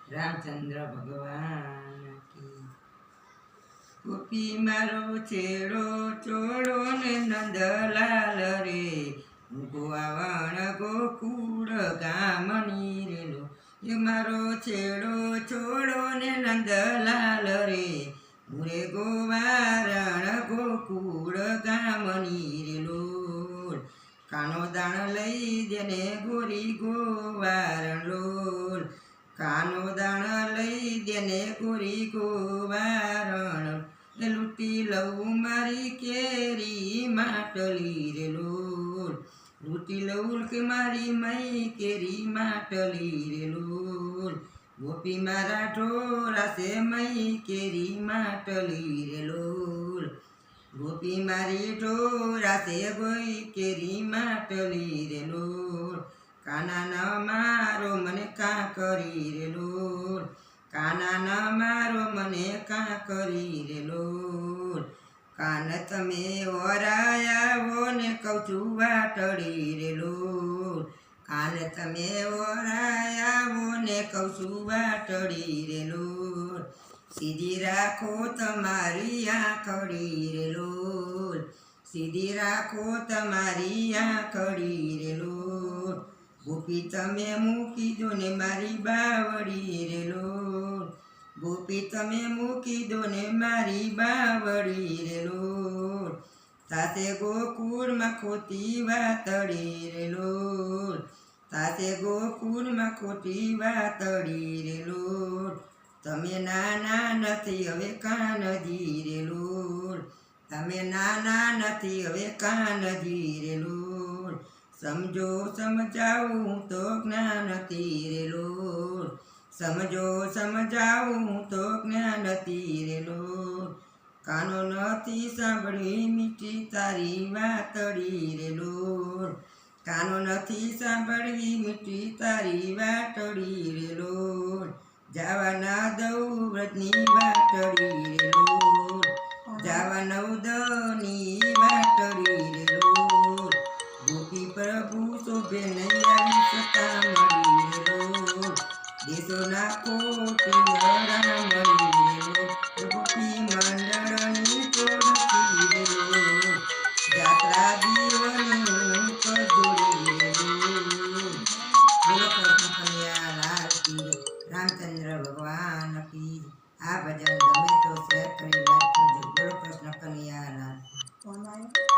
રામચંદ્ર ભગવાન કી ગોપી મારો છેડો ચોડો ને નંદલાલ રે ગોવાવણ ગોકુળ ગામની રેલો એ મારો છેડો છોડો ને નંદલાલ રે મુરે ગોવારણ ગોકુળ ગામની રેલો કાનો દાણ લઈ દેને ગોરી ગોવારણ લોલ કાનો દાણ લઈ દેને ગોરી ગોવારણ લૂંટી લઉં મારી કેરી માટલી રે લોલ લૂંટી લઉં કે મારી મઈ કેરી માટલી રે લોલ ગોપી મારા ઢોરા છે મઈ કેરી માટલી રે લોલ ગોપી મારી ઢોરા છે ગોઈ કેરી માટલી રે લોલ કાના ન મારો મને કાં કરી રે લોલ કાના ન મારો મને કાં કરી રે લોલ કાન તમે ઓરાયાવો ને કહું છું વાટડી રે લોલ કાન તમે ઓરાયાવો ને કહું છું વાટડી રે લોલ સીધી રાખો તમારી આંખડી રે લોલ સીધી રાખો તમારી આંખડી રે લોલ ગોપી તમે મૂકી દો ને મારી બાવડી રે લોલ ગોપી તમે મૂકી દો ને મારી બાવડી રે લોલ સાથે ગોકુળમાં ખોટી વાતડી રે લોલ સાથે ગોકુળમાં ખોટી વાતડી રે લોલ તમે નાના નથી હવે કાનજી રે લોલ તમે નાના નથી હવે કાનજી રે લોલ સમજો સમજાવું તો જ્ઞાનથી રે લોલ સમજો સમજાવું તો જ્ઞાનથી રે લોલ કાનો નથી સાંભળી મીઠી તારી વાતડી રે લોલ કાનો નથી સાંભળી મીઠી તારી વાતડી રે લોલ જાવા ના દઉં વ્રજની વાટડી રે લોલ જાવા નવદની વાટડી રે લોલ ગોપી પ્રભુ શોભે નહીં આવી સતા મળી રે લોલ દેશો ના કોટી રામ મળી રે